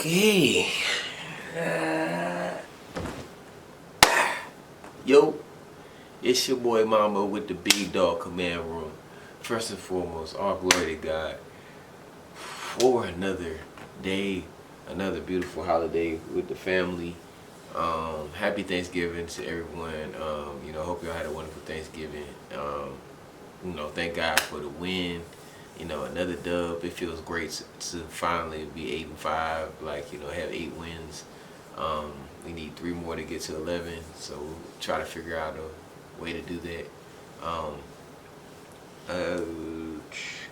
Okay. Uh, Yo, it's your boy Mama with the Big Dog Command Room. First and foremost, all glory to God for another day, another beautiful holiday with the family. Happy Thanksgiving to everyone. Hope y'all had a wonderful Thanksgiving. Thank God for the win. Another dub. It feels great to finally be 8-5. Have 8 wins. We need 3 more to get to 11. So we'll try to figure out a way to do that. Um, uh,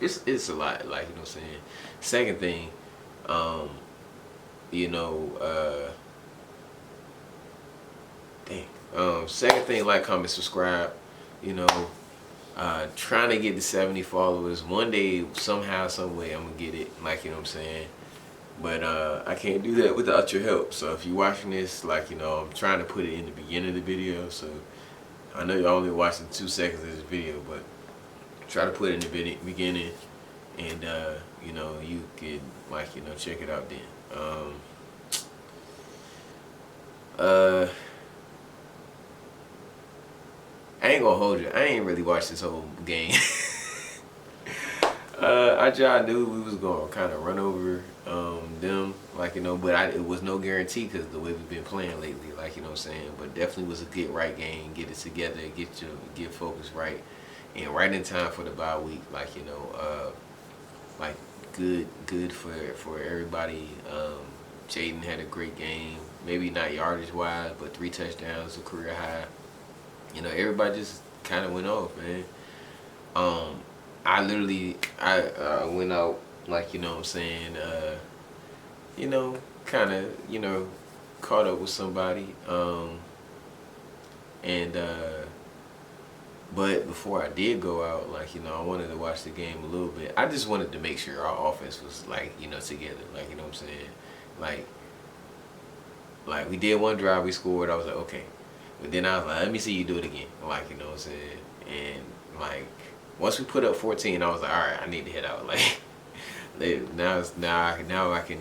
it's a lot. What I'm saying. Second thing, um, you know, uh, second thing, like, comment, subscribe. You know, trying to get to 70 followers. One day, somehow, some way, I'm gonna get it. What I'm saying. But I can't do that without your help. So if you're watching this, I'm trying to put it in the beginning of the video. So I know you're only watching 2 seconds of this video, but try to put it in the beginning, and you can check it out then. I ain't gonna hold you. I ain't really watched this whole game. I just knew we was gonna kind of run over them, but it was no guarantee because the way we've been playing lately, what I'm saying. But definitely was a get right game, get it together, get focus right, and right in time for the bye week. Good for everybody. Jaden had a great game, maybe not yardage wise, but 3 touchdowns, a career high. Everybody just kind of went off, man. I went out, what I'm saying, kind of, caught up with somebody, and but before I did go out, I wanted to watch the game a little bit. I just wanted to make sure our offense was, together, what I'm saying. We did one drive, we scored, I was like, okay. But then I was like, let me see you do it again, what I'm saying. And, once we put up 14, I was like, all right, I need to head out. Now I can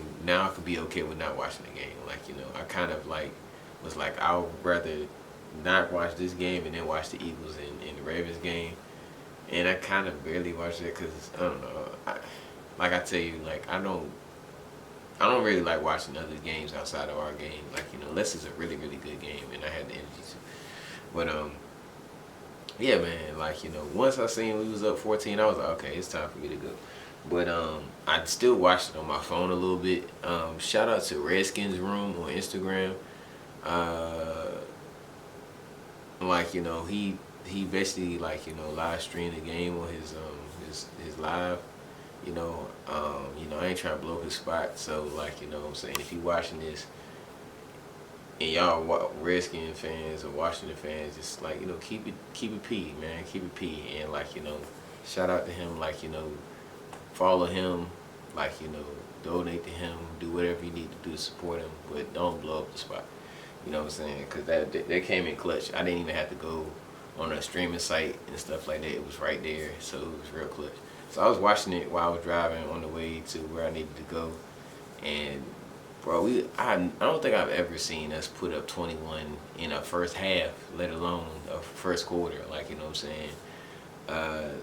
be okay with not watching the game. I kind of was like, I would rather not watch this game and then watch the Eagles and the Ravens game. And I kind of barely watched it because I don't know. I tell you, I don't really like watching other games outside of our game. Unless it's a really really good game and I had the energy to. But yeah, man, once I seen we was up 14, I was like, okay, it's time for me to go. But I still watched it on my phone a little bit. Shout out to Redskins Room on Instagram. He basically live streamed the game on his live. I ain't trying to blow his spot. So what I'm saying, if you watching this and y'all Redskin fans or Washington fans, just keep it P, man, keep it P, and shout out to him, follow him, donate to him, do whatever you need to do to support him, but don't blow up the spot. You know what I'm saying? Because that came in clutch. I didn't even have to go on a streaming site and stuff like that. It was right there, so it was real clutch. So I was watching it while I was driving on the way to where I needed to go, and bro, I don't think I've ever seen us put up 21 in a first half, let alone a first quarter. You know what I'm saying?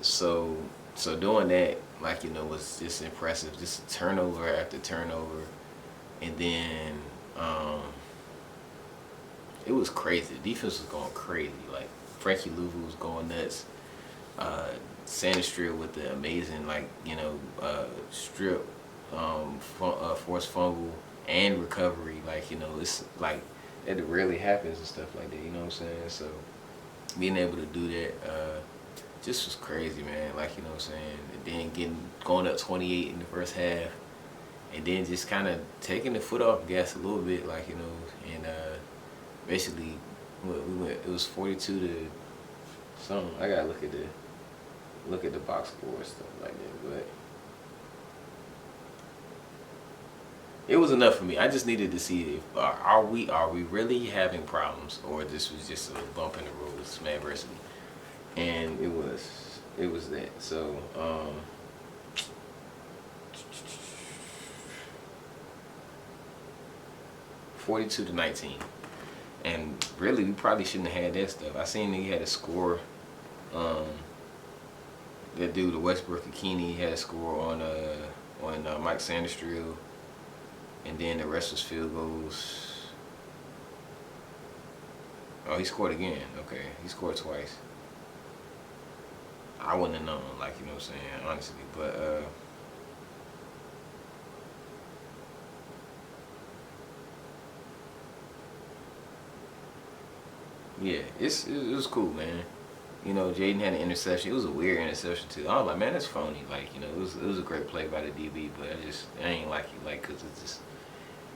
So doing that, was just impressive. Just turnover after turnover, and then it was crazy. The defense was going crazy. Frankie Louvu was going nuts. Sanders Strip with the amazing strip, forced fumble and recovery. It's it rarely happens and stuff like that. You know what I'm saying? So being able to do that just was crazy, man. You know what I'm saying? And then going up 28 in the first half, and then just kind of taking the foot off the gas a little bit, and basically we went. It was 42 to something. I gotta look at the box score and stuff like that, but it was enough for me. I just needed to see if are we really having problems, or this was just a bump in the road with some adversity, and it was that. So 42-19. And really, we probably shouldn't have had that stuff. I seen he had a score. Um, that dude, the Westbrook Akini, had a score on Mike Sanderstrill, and then the rest was field goals. Oh, he scored again. Okay, he scored twice. I wouldn't have known, like, you know what I'm saying, honestly. But yeah, it was cool, man. You know, Jaden had an interception. It was a weird interception too. I was like, man, that's phony. Like, you know, it was a great play by the DB, but I ain't like it, like, cause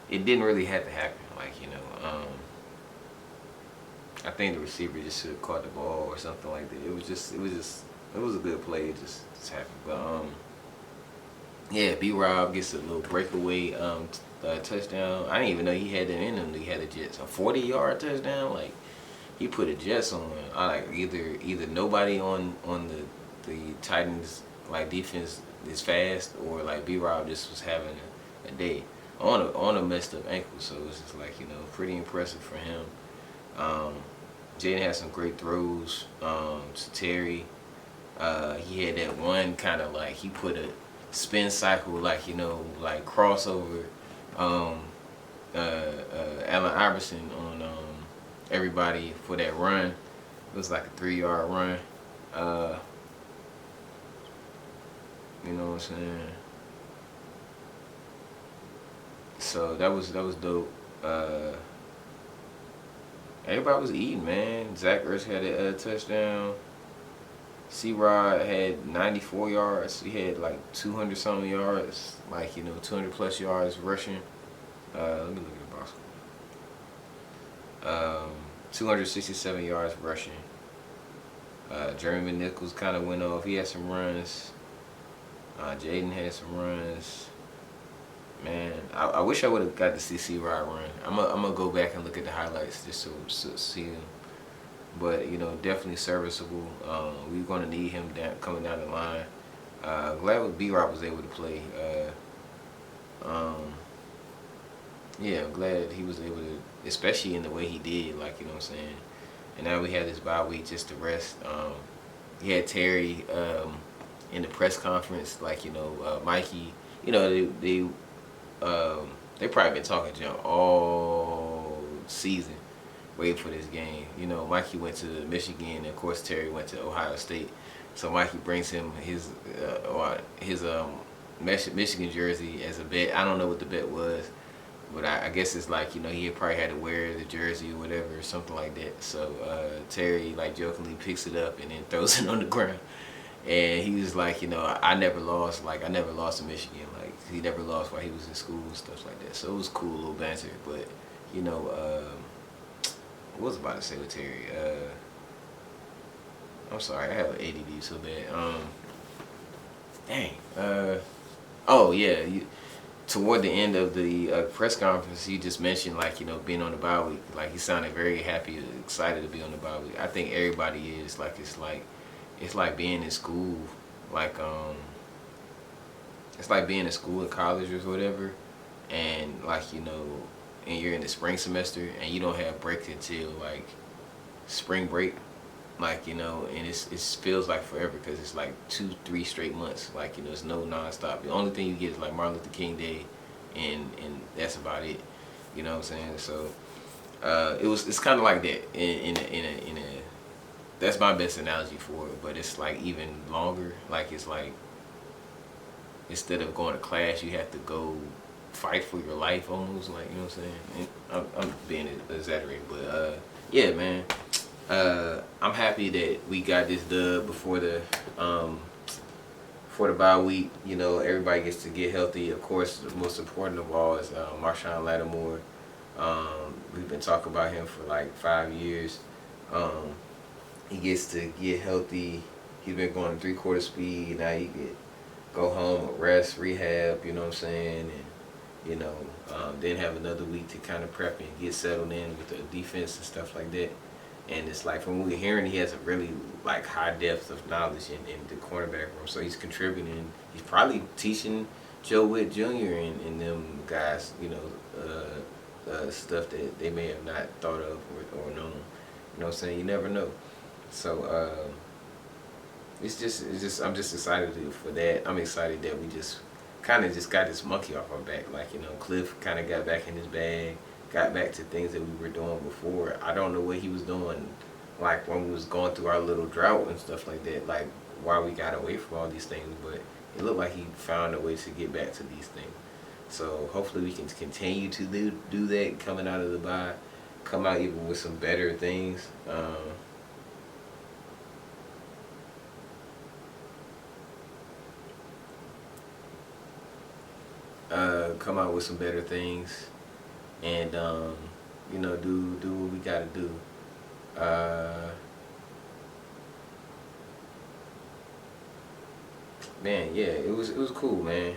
it didn't really have to happen. Like, you know, I think the receiver just should have caught the ball or something like that. It was a good play. It just happened. But yeah, B-Rob gets a little breakaway touchdown. I didn't even know he had that in him. He had a Jets, a 40-yard touchdown. Like, he put a Jets on. I like either nobody on the Titans like defense is fast, or like B-Rob just was having a day on a messed up ankle. So it's just like, you know, pretty impressive for him. Jaden had some great throws to Terry. He had that one kind of like, he put a spin cycle, like, you know, like crossover Allen Iverson on everybody for that run. It was like a 3-yard run. You know what I'm saying? So that was dope. Everybody was eating, man. Zach Ertz had a touchdown. C-Rod had 94 yards. He had like 200 something yards, like, you know, 200 plus yards rushing. Let me look at the box score. 267 yards rushing. Jeremy Nichols kind of went off. He had some runs. Jaden had some runs. Man, I wish I would have got to see C-Rod run. I'm gonna go back and look at the highlights just to see him. But, you know, definitely serviceable. We're going to need him coming down the line. Glad B-Rob was able to play. Yeah, I'm glad he was able to, especially in the way he did, like, you know what I'm saying. And now we have this bye week just to rest. He had Terry in the press conference, like, you know, Mikey, you know, they probably been talking junk all season, waiting for this game. You know, Mikey went to Michigan, and of course Terry went to Ohio State. So Mikey brings him his Michigan jersey as a bet. I don't know what the bet was, but I guess it's like, you know, he probably had to wear the jersey or whatever, or something like that. So Terry, like, jokingly picks it up and then throws it on the ground. And he was like, you know, I never lost to Michigan. Like, he never lost while he was in school and stuff like that. So it was cool, little banter. But, you know, what was I about to say with Terry? I'm sorry, I have an ADD so bad. Dang. Oh, yeah. Toward the end of the press conference, he just mentioned, like, you know, being on the bye week. Like, he sounded very happy, excited to be on the bye week. I think everybody is. Like, it's like being in school. Like, it's like being in school in college or whatever. And, like, you know, and you're in the spring semester and you don't have break until, like, spring break. Like, you know, and it feels like forever because it's like 2-3 straight months. Like, you know, it's no nonstop. The only thing you get is like Martin Luther King Day, and that's about it. You know what I'm saying? So it's kind of like that in a that's my best analogy for it. But it's like even longer. Like, it's like instead of going to class, you have to go fight for your life almost. Like, you know what I'm saying? And I'm being exaggerated, but yeah, man. I'm happy that we got this dub before the bye week. You know, everybody gets to get healthy. Of course, the most important of all is Marshawn Lattimore. We've been talking about him for like 5 years. He gets to get healthy. He's been going 3/4 speed. Now he can go home, rest, rehab. You know what I'm saying? And, you know, then have another week to kind of prep and get settled in with the defense and stuff like that. And it's like, from what we're hearing, he has a really, like, high depth of knowledge in the cornerback room. So he's contributing. He's probably teaching Joe Witt Jr. and them guys, you know, stuff that they may have not thought of or known. You know what I'm saying? You never know. So it's just I'm just excited for that. I'm excited that we just kind of just got this monkey off our back. Like, you know, Cliff kind of got back in his bag, got back to things that we were doing before. I don't know what he was doing, like when we was going through our little drought and stuff like that. Like why we got away from all these things, but it looked like he found a way to get back to these things. So hopefully we can continue to do that coming out of the bye, come out even with some better things. Come out with some better things, and you know, do what we gotta do. Man, yeah, it was cool, man.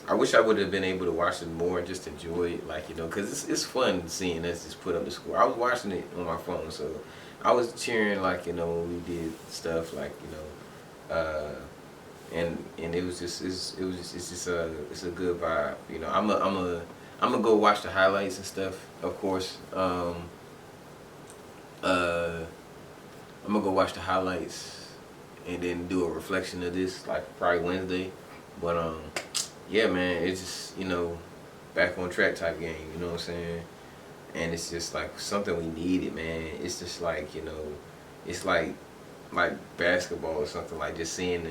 I wish I would have been able to watch it more and just enjoy it, like, you know, because it's fun seeing us just put up the score. I was watching it on my phone, so I was cheering, like, you know, when we did stuff, like, you know, and it was just it's a good vibe, you know. I'm gonna go watch the highlights and stuff, of course. I'm gonna go watch the highlights and then do a reflection of this, like probably Wednesday. But yeah, man, it's just, you know, back on track type game. You know what I'm saying? And it's just like something we needed, man. It's just like, you know, it's like basketball or something, like just seeing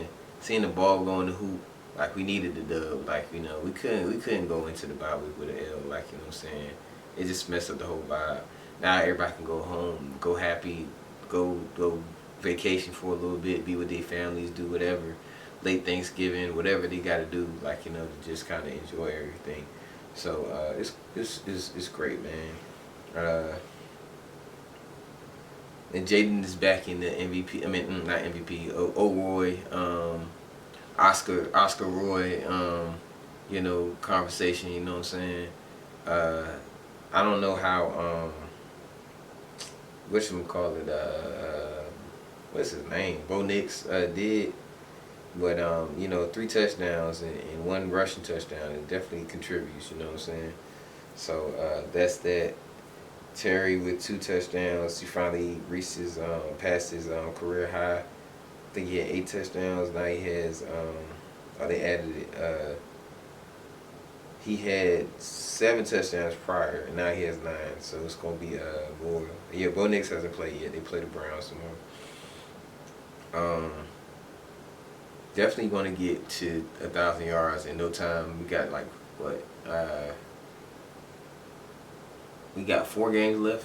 the ball go in the hoop. Like we needed the dub. Like, you know, we couldn't go into the bye week with an L. Like, you know what I'm saying? It just messed up the whole vibe. Now everybody can go home, go happy, go vacation for a little bit, be with their families, do whatever, late Thanksgiving, whatever they got to do. Like, you know, to just kind of enjoy everything. So it's great, man. And Jaden is back in the MVP. I mean, not MVP. Roy, Oscar Roy. You know, conversation. You know what I'm saying? I don't know how. Whatchamacallit, what's his name? Bo Nix did, but you know, 3 touchdowns and 1 rushing touchdown, it definitely contributes. You know what I'm saying? So that's that. Terry with 2 touchdowns. He finally reached his past his career high. I think he had 8 touchdowns. Now he has they added it. He had 7 touchdowns prior, and now he has 9. So it's gonna be more. Yeah, Bo Nix hasn't played yet. They play the Browns tomorrow. Definitely gonna get to 1,000 yards in no time. We got like what? We got 4 games left.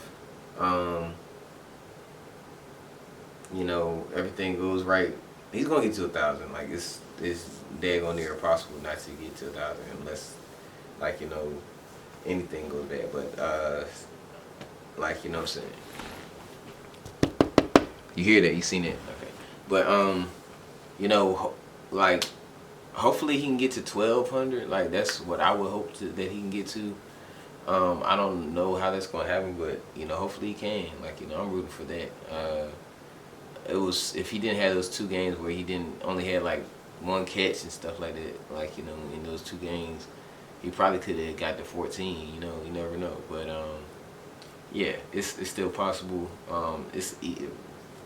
You know, everything goes right. He's gonna get to 1,000. Like it's daggone near impossible not to get to 1,000 unless, like, you know, anything goes bad. But like, you know what I'm saying? You hear that? You seen it? Okay. But you know, like, hopefully he can get to 1,200. Like, that's what I would hope that he can get to. I don't know how that's gonna happen, but you know, hopefully he can. Like, you know, I'm rooting for that. It was, if he didn't have those 2 games where he didn't only had like 1 catch and stuff like that, like, you know, in those 2 games, he probably could have got to 14. You know, you never know. But yeah, it's still possible.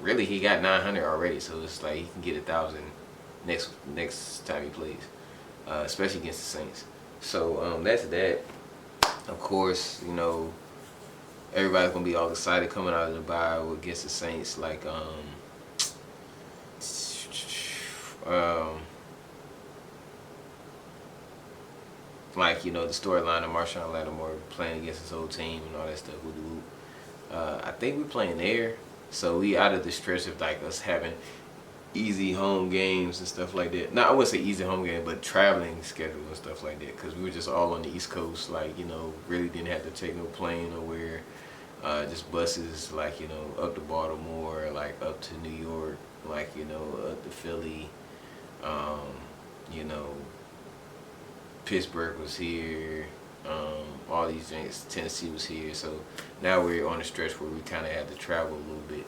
Really, he got 900 already, so it's like he can get 1,000 next time he plays, especially against the Saints. So that's that. Of course, you know, everybody's gonna be all excited coming out of the bye against the Saints. Like, like, you know, the storyline of Marshawn Lattimore playing against his old team and all that stuff. I think we're playing there, so we out of the stretch of like us having easy home games and stuff like that. Now, I wouldn't say easy home game, but traveling schedule and stuff like that, because we were just all on the East Coast. Like, you know, really didn't have to take no plane nowhere. Just buses, like, you know, up to Baltimore, like up to New York, like, you know, up to Philly. You know, Pittsburgh was here. All these things, Tennessee was here. So now we're on a stretch where we kind of had to travel a little bit.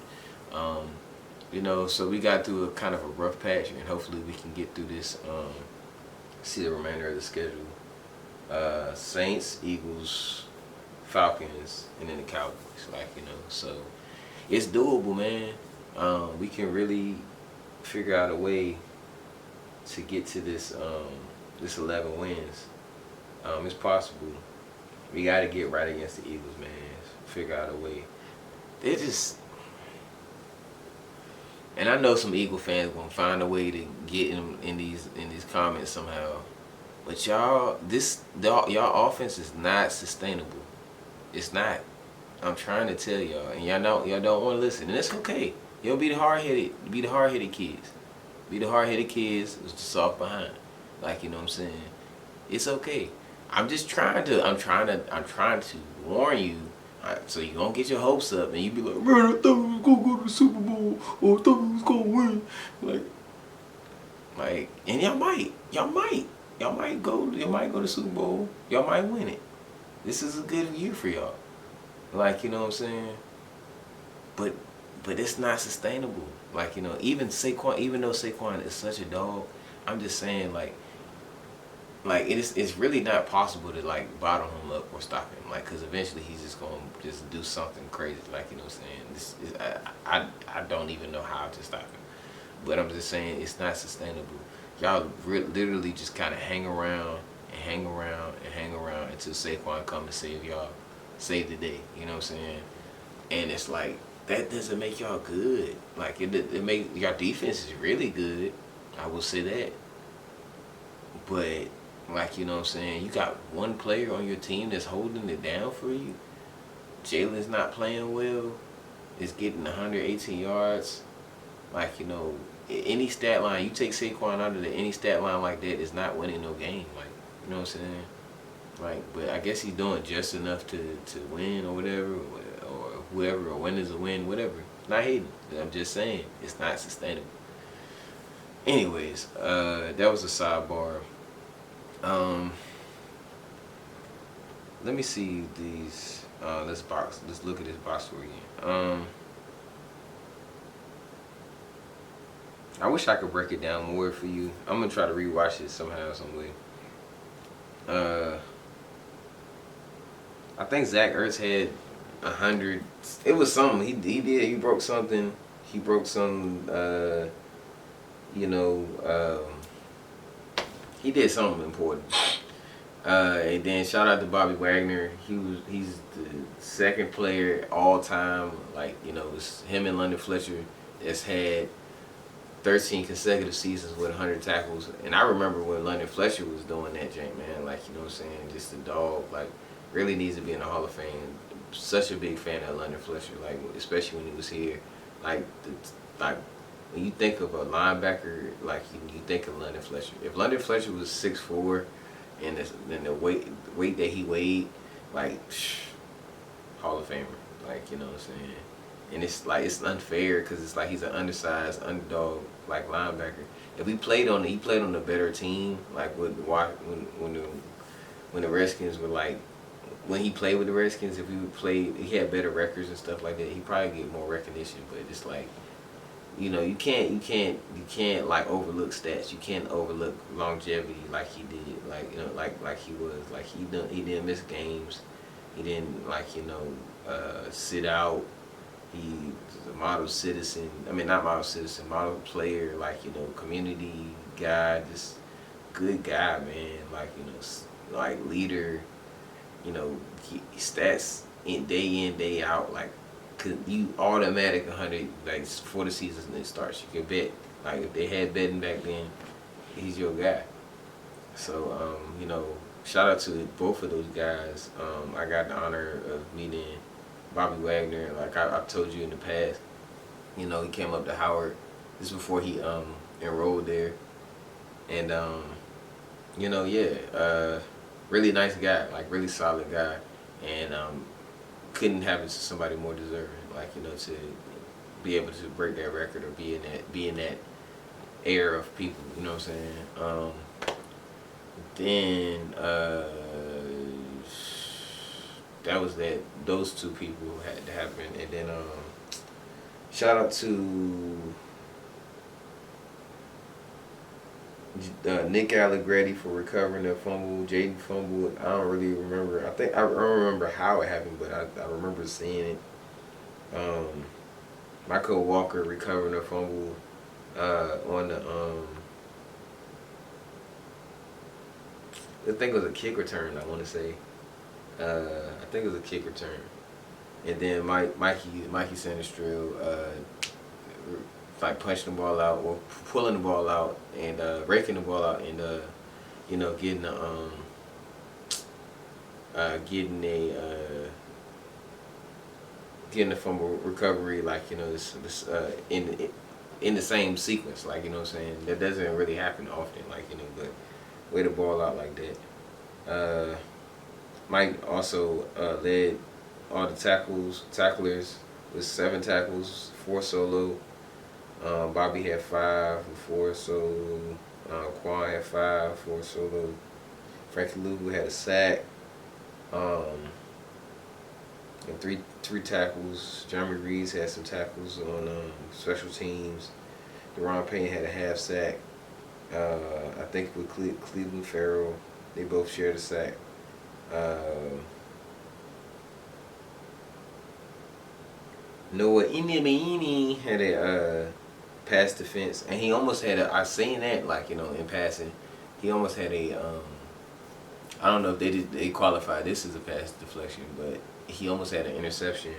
You know, so we got through a kind of a rough patch, and hopefully we can get through this. See the remainder of the schedule. Saints, Eagles, Falcons, and then the Cowboys. Like, you know, so it's doable, man. We can really figure out a way to get to this 11 wins. It's possible. We got to get right against the Eagles, man. Figure out a way. They just, and I know some Eagle fans gonna find a way to get in these comments somehow. But y'all offense is not sustainable. It's not. I'm trying to tell y'all, and y'all don't want to listen, and it's okay. You'll be the hard headed kids. Be the hard headed kids with the soft behind. Like, you know what I'm saying? It's okay. I'm trying to warn you, so you don't get your hopes up and you be like, man, I thought we was gonna go to the Super Bowl, or I thought we was gonna win. Like, and y'all might go to the Super Bowl. Y'all might win it. This is a good year for y'all. Like, you know what I'm saying? But it's not sustainable. Like, you know, even though Saquon is such a dog, I'm just saying, like it's really not possible to like bottle him up or stop him. Like, cause eventually he's just gonna just do something crazy. Like, you know what I'm saying? I don't even know how to stop him. But I'm just saying it's not sustainable. Y'all literally just kind of hang around until Saquon come and save the day. You know what I'm saying? And it's like, that doesn't make y'all good. Like, it make your defense is really good. I will say that. But, like, you know what I'm saying, you got one player on your team that's holding it down for you. Jalen's not playing well. Is getting 118 yards. Like, you know, any stat line, you take Saquon out of any stat line like that is not winning no game. Like, you know what I'm saying? Like, but I guess he's doing just enough to win or whatever, or whoever, or win is a win, whatever. Not hating. I'm just saying it's not sustainable. Anyways, that was a sidebar. Let me see these. Let's look at this box score again. I wish I could break it down more for you. I'm gonna try to rewatch it somehow, some way. I think Zach Ertz had 100. It was something he did. He broke something. He broke some. He did something important. And then shout out to Bobby Wagner. He's the second player all time. Like, you know, it's him and London Fletcher that's had 13 consecutive seasons with 100 tackles. And I remember when London Fletcher was doing that, jank, man. Like, you know what I'm saying? Just a dog. Like, really needs to be in the Hall of Fame. Such a big fan of London Fletcher. Like, especially when he was here. Like when you think of a linebacker, like you think of London Fletcher. If London Fletcher was 6'4", and the weight that he weighed, like, Hall of Famer. Like, you know what I'm saying? And it's like, it's unfair because it's like he's an undersized underdog like linebacker. If he played on the better team, like when the Redskins were like, when he played with the Redskins, if he had better records and stuff like that, he'd probably get more recognition. But it's like, you know, you can't like overlook stats. You can't overlook longevity like he did. Like, you know, like he was. Like, he didn't miss games. He didn't, like, you know, sit out. He's a model citizen. I mean, not model citizen, model player. Like, you know, community guy, just good guy, man. Like, you know, like leader. You know, stats day in, day out. Like, you automatic 100, like, before the season starts. You can bet. Like, if they had betting back then, he's your guy. So, you know, shout out to both of those guys. I got the honor of meeting Bobby Wagner. Like I've told you in the past, you know, he came up to Howard. This is before he enrolled there. And, you know, yeah, really nice guy, like really solid guy. And couldn't happen to somebody more deserving, like, you know, to be able to break that record or be in that air of people, you know what I'm saying? Then that was that. Those two people had to happen, and then shout out to Nick Allegretti for recovering the fumble. Jaden fumbled. I don't really remember. I don't remember how it happened, but I remember seeing it. Michael Walker recovering a fumble on I think it was a kick return. I want to say. I think it was a kick return. And then Mikey Sanders-Strill, like punching the ball out or pulling the ball out and raking the ball out and getting getting the fumble recovery, like this in the same sequence, like what I'm saying, that doesn't really happen often, like but way the ball out like that. Mike also led all the tacklers with 7 tackles, 4 solo. Bobby had 5 and 4 solo. Quan had 5, 4 solo. Frankie Lugu had a sack. And three tackles. Jeremy Reeves had some tackles on special teams. Deron Payne had a half sack. I think with Cleveland Farrell, they both shared a sack. Noah Inimini had a pass defense, and he almost had a. I seen that, like in passing, he almost had a. I don't know if they qualify this as a pass deflection, but he almost had an interception.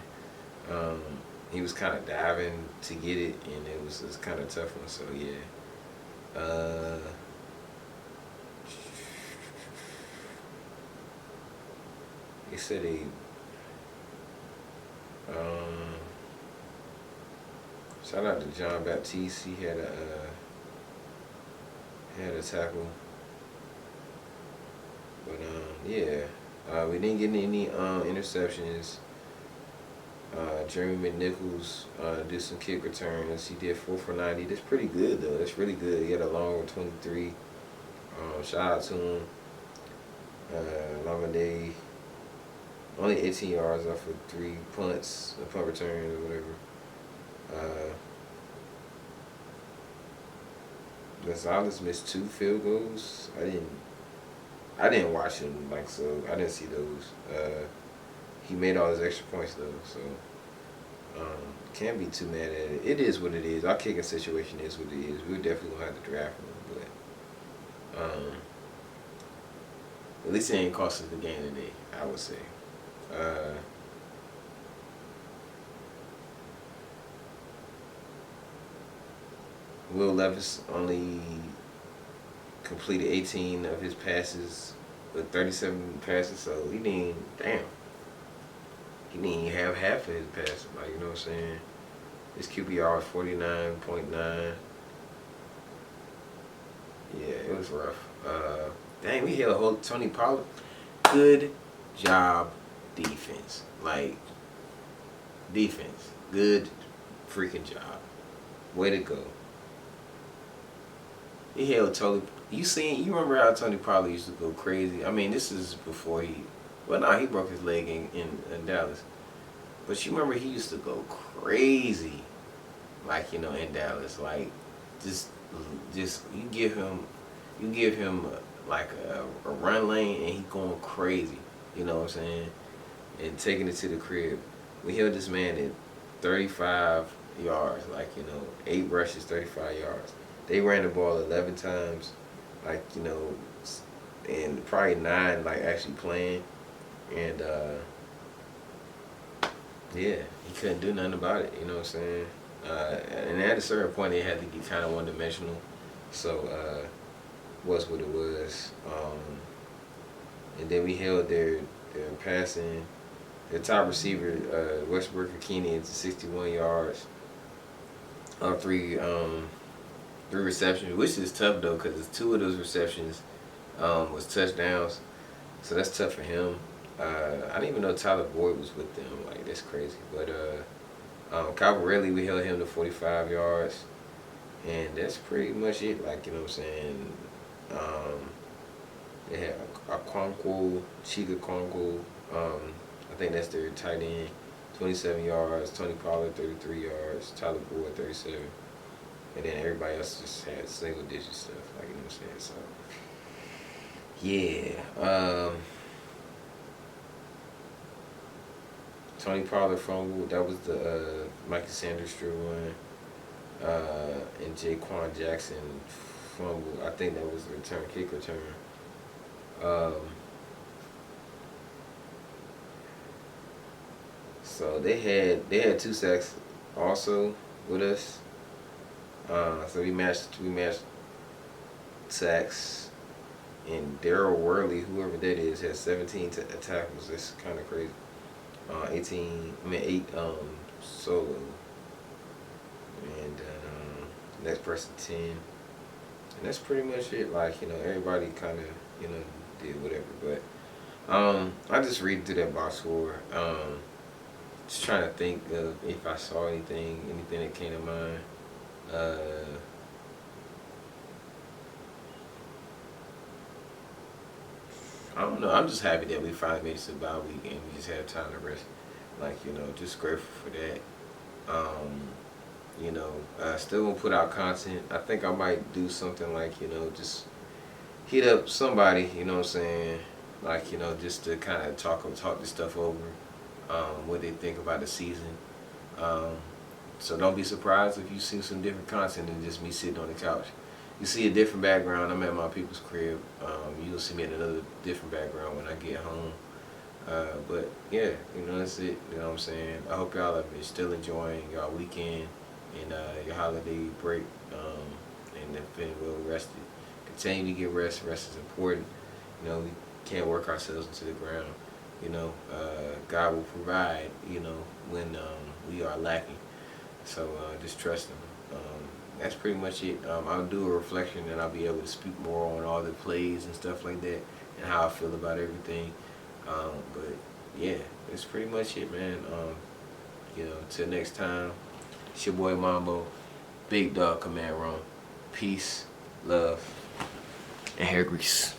He was kind of diving to get it, and it was kind of a tough one. So yeah. They said he. Shout out to John Baptiste. He had a tackle. But yeah, we didn't get any interceptions. Jeremy McNichols did some kick returns. He did 4 for 90. That's pretty good though. That's really good. He had a long 23. Shout out to him. Lamade only 18 yards off of 3 punts, a punt return or whatever. Gonzalez missed 2 field goals. I didn't watch him, like, so I didn't see those. He made all his extra points though, so can't be too mad at it. It is what it is. Our kicking situation is what it is. We're definitely gonna have to draft him, but at least it ain't cost us the game today, I would say. Will Levis only completed 18 of his passes with 37 passes, so he didn't even have half of his passes, like, what I'm saying? His QBR was 49.9. Yeah, it was rough. Dang, we held a whole Tony Pollard. Good job, defense. Like, defense. Good freaking job. Way to go. He held Tony. You remember how Tony Pollard used to go crazy? I mean, this is before he broke his leg in Dallas. But you remember he used to go crazy, like, in Dallas. Like, just you give him like a run lane and he going crazy. You know what I'm saying? And taking it to the crib. We held this man at 35 yards, like, 8 rushes, 35 yards. They ran the ball 11 times, like, and probably 9 like actually playing. And yeah, he couldn't do nothing about it, you know what I'm saying? And at a certain point they had to get kind of one dimensional. So was what it was. And then we held their passing. Their top receiver, Westbrook Akini, to 61 yards on 3 receptions, which is tough though, because 2 of those receptions was touchdowns, so that's tough for him. I didn't even know Tyler Boyd was with them. Like, that's crazy. But Calvarelli, we held him to 45 yards, and that's pretty much it. Like, you know what I'm saying? They had Chiga Kwanko. I think that's their tight end, 27 yards. Tony Pollard, 33 yards. Tyler Boyd, 37. and then everybody else just had single digit stuff. Like, you know what I'm saying? So yeah. Tony Pollard fumbled. That was the Michael Sanders threw one. And Jaquan Jackson fumbled. I think that was the kick return. So they had 2 sacks also with us. So we matched sacks, and Daryl Worley, whoever that is, has 17 tackles. That's kind of crazy. 8 solo, and next person 10, and that's pretty much it. Like, you know, everybody kind of, you know, did whatever, but I just read through that box score. Just trying to think of if I saw anything that came to mind. I don't know. I'm just happy that we finally made it to the bye week and we just had time to rest. Like, you know, just grateful for that. You know, I still gonna put out content. I think I might do something like, you know, just hit up somebody, you know what I'm saying? Like, you know, just to kind of talk this stuff over, what they think about the season. So don't be surprised if you see some different content than just me sitting on the couch. You see a different background. I'm at my people's crib. You'll see me in another different background when I get home. But yeah, you know, that's it. You know what I'm saying? I hope y'all are still enjoying y'all weekend and your holiday break, and have been well rested. Continue to get rest. Rest is important. You know, we can't work ourselves into the ground. You know, God will provide, you know, when we are lacking. So just trust Him. That's pretty much it. I'll do a reflection and I'll be able to speak more on all the plays and stuff like that and how I feel about everything. But yeah, that's pretty much it, man. You know, till next time, it's your boy Mambo, Big Dog Command Room. Peace, love, and hair grease.